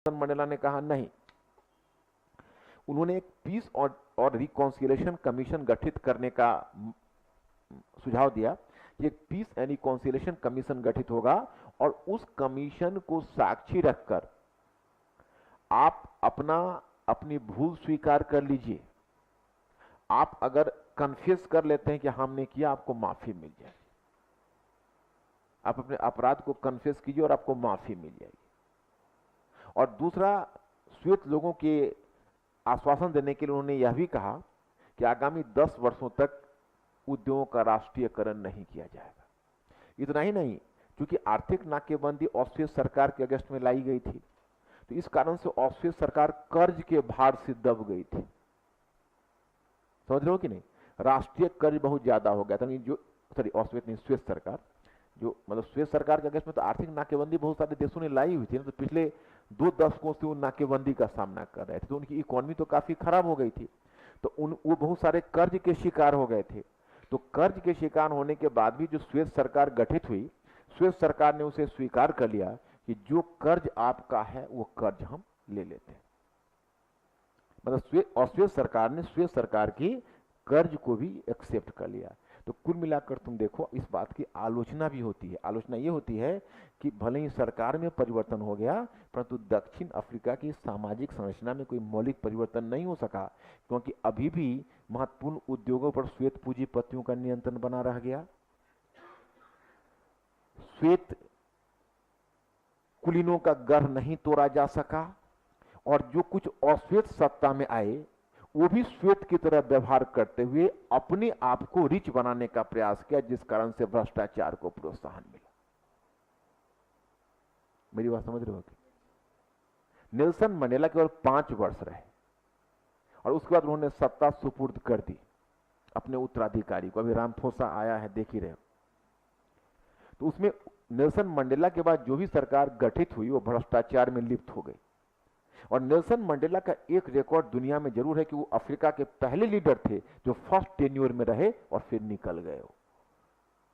Mandela ने कहा नहीं। उन्होंने एक पीस और रिकॉन्सिलेशन कमीशन गठित करने का सुझाव दिया। ये पीस एंड रिकॉन्सिलेशन कमीशन गठित होगा और उस कमीशन को साक्षी रखकर आप अपनी भूल स्वीकार कर लीजिए। आप अगर कन्फेस कर लेते हैं कि हमने किया, आपको माफी मिल जाएगी। आप अपने अपराध को कन्फेस कीजिए और आपको माफी मिल जाएगी। और दूसरा, श्वेत लोगों के आश्वासन देने के लिए उन्होंने यह भी कहा कि आगामी 10 वर्षों तक उद्योगों का राष्ट्रीयकरण नहीं किया जाएगा। इतना ही नहीं, क्योंकि आर्थिक नाकेबंदी ऑस्ट्रेलिया सरकार के अगस्त में लाई गई थी, तो इस कारण से ऑस्ट्रेलिया सरकार कर्ज के भार से दब गई थी। समझ रहे हो कि नहीं? राष्ट्रीय कर्ज बहुत ज्यादा हो गया था। जो ऑस्ट्रेलिया नहीं, स्विस सरकार, जो मतलब स्विस सरकार के अगस्त में तो आर्थिक नाकेबंदी बहुत सारे देशों ने लाई हुई थी, तो पिछले 2 दशकों से वो नाकेबंदी का सामना कर रहे थे, तो उनकी इकोनॉमी तो काफी खराब हो गई थी। तो वो बहुत सारे कर्ज के शिकार हो गए थे। तो कर्ज के शिकार होने के बाद भी जो स्विस सरकार गठित हुई, स्विस सरकार ने उसे स्वीकार कर लिया कि जो कर्ज आपका है वो कर्ज हम ले लेते हैं। मतलब ऑस्ट्रेलिया सरकार ने स्विस सरकार की कर्ज को भी एक्सेप्ट कर लिया। तो कुल मिलाकर तुम देखो, इस बात की आलोचना भी होती है। आलोचना ये होती है कि भले ही सरकार में परिवर्तन हो गया, परंतु दक्षिण अफ्रीका की सामाजिक संरचना में कोई मौलिक परिवर्तन नहीं हो सका, क्योंकि अभी भी महत्वपूर्ण उद्योगों पर श्वेत पूंजीपतियों का नियंत्रण बना रह गया। श्वेत कुलीनों का गर्व नहीं तोड़ा जा सका, और जो कुछ अश्वेत सत्ता में आए वो भी श्वेत की तरह व्यवहार करते हुए अपने आप को रिच बनाने का प्रयास किया, जिस कारण से भ्रष्टाचार को प्रोत्साहन मिला। मेरी बात समझ रहे हो? नेल्सन मंडेला केवल 5 वर्ष रहे और उसके बाद उन्होंने सत्ता सुपुर्द कर दी अपने उत्तराधिकारी को। अभी रामफोसा आया है, देख ही रहे हो। तो उसमें नेल्सन मंडेला के बाद जो भी सरकार गठित हुई वो भ्रष्टाचार में लिप्त हो गई। और नेल्सन मंडेला का एक रिकॉर्ड दुनिया में जरूर है कि वो अफ्रीका के पहले लीडर थे जो फर्स्ट टेन्योर में रहे और फिर निकल गए हो।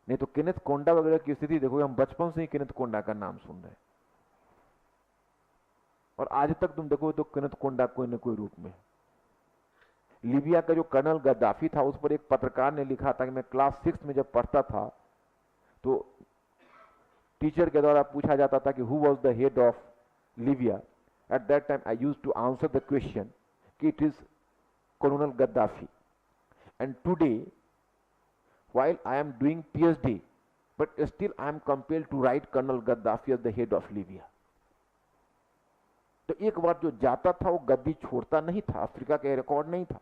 नहीं तो केनेथ कोंडा वगैरह की स्थिति देखो, हम बचपन से ही केनेथ कोंडा का नाम सुन रहे हैं, और आज तक तुम देखो तो केनेथ कोंडा कोई न कोई रूप में। लीबिया का जो कर्नल गद्दाफी था, उस पर एक पत्रकार ने लिखा था कि मैं क्लास 6 में जब पढ़ता था तो टीचर के द्वारा पूछा जाता था कि who was the head of Libya. At that time, I used to answer the question, it is Colonel Gaddafi. And today, while I am doing PhD, but still I am compelled to write Colonel Gaddafi as the head of Libya. तो एक बार जो जाता था वो गद्दी छोड़ता नहीं था, Africa का रिकॉर्ड नहीं था।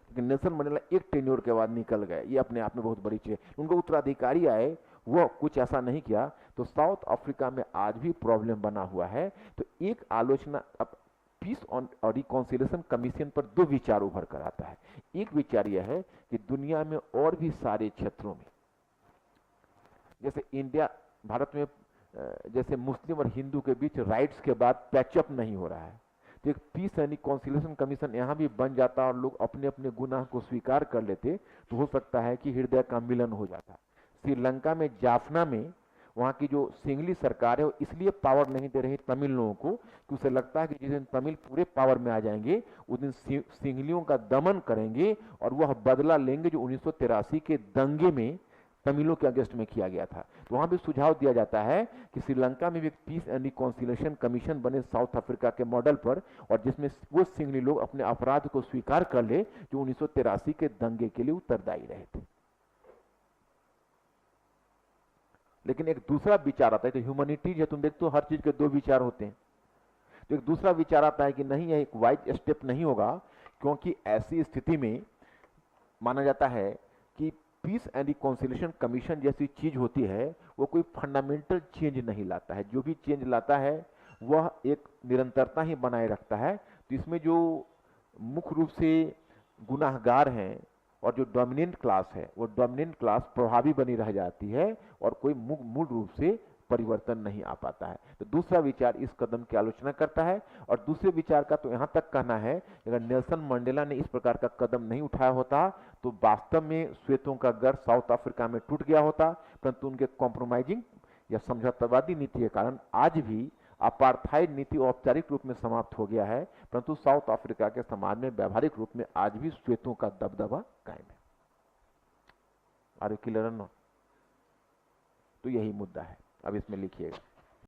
लेकिन नेल्सन मंडेला एक टेन्योर के बाद निकल गए, ये अपने आप में बहुत बड़ी चीज है। उनको उत्तराधिकारी आए, वो कुछ ऐसा नहीं किया। तो साउथ अफ्रीका में आज भी प्रॉब्लम बना हुआ है। तो एक आलोचना, अब पीस और रिकॉन्सिलेशन कमीशन पर 2 विचार उभर कर आता है। एक विचार यह है कि दुनिया में और भी सारे क्षेत्रों में, जैसे इंडिया, भारत में जैसे मुस्लिम और हिंदू के बीच राइट्स के बाद पैचअप नहीं हो रहा है, तो एक पीस एंड रिकॉन्सिलेशन कमीशन यहाँ भी बन जाता और लोग अपने अपने गुनाह को स्वीकार कर लेते, तो हो सकता है कि हृदय का मिलन हो जाता। श्रीलंका में जाफना में वहां की जो सिंगली सरकार है वो इसलिए पावर नहीं दे रही तमिल लोगों को कि उसे लगता है कि जिस दिन तमिल पूरे पावर में आ जाएंगे उस दिन सिंगलियों का दमन करेंगे और वह बदला लेंगे जो 1983 के दंगे में तमिलों के अगेंस्ट में किया गया था। तो वहां भी सुझाव दिया जाता है कि श्रीलंका में भी एक पीस एंड रिकॉन्सिलेशन कमीशन बने साउथ अफ्रीका के मॉडल पर, और जिसमें वो सिंगली लोग अपने अपराध को स्वीकार कर ले जो 1983 के दंगे के लिए उत्तरदायी रहे थे। लेकिन एक दूसरा विचार आता है, तो ह्यूमैनिटीज है, तुम देखते हो हर चीज के 2 विचार होते हैं। तो एक दूसरा विचार आता है कि नहीं, यह एक वाइज स्टेप नहीं होगा, क्योंकि ऐसी स्थिति में माना जाता है कि पीस एंड रिकॉन्सिलेशन कमीशन जैसी चीज होती है वो कोई फंडामेंटल चेंज नहीं लाता है। जो भी चेंज लाता है वह एक निरंतरता ही बनाए रखता है। तो इसमें जो मुख्य रूप से गुनाहगार हैं और जो डोमिनेंट क्लास है, वो डोमिनेंट क्लास प्रभावी बनी रह जाती है और कोई मूल रूप से परिवर्तन नहीं आ पाता है। तो दूसरा विचार इस कदम की आलोचना करता है। और दूसरे विचार का तो यहां तक कहना है, अगर नेल्सन मंडेला ने इस प्रकार का कदम नहीं उठाया होता तो वास्तव में श्वेतों का गर्व साउथ अफ्रीका में टूट गया होता, परंतु उनके कॉम्प्रोमाइजिंग या समझौतावादी नीति के कारण आज भी अपार्थाइड नीति औपचारिक रूप में समाप्त हो गया है, परंतु साउथ अफ्रीका के समाज में व्यवहारिक रूप में आज भी श्वेतों का दबदबा कायम है। Are you clear? तो यही मुद्दा है। अब इसमें लिखिएगा।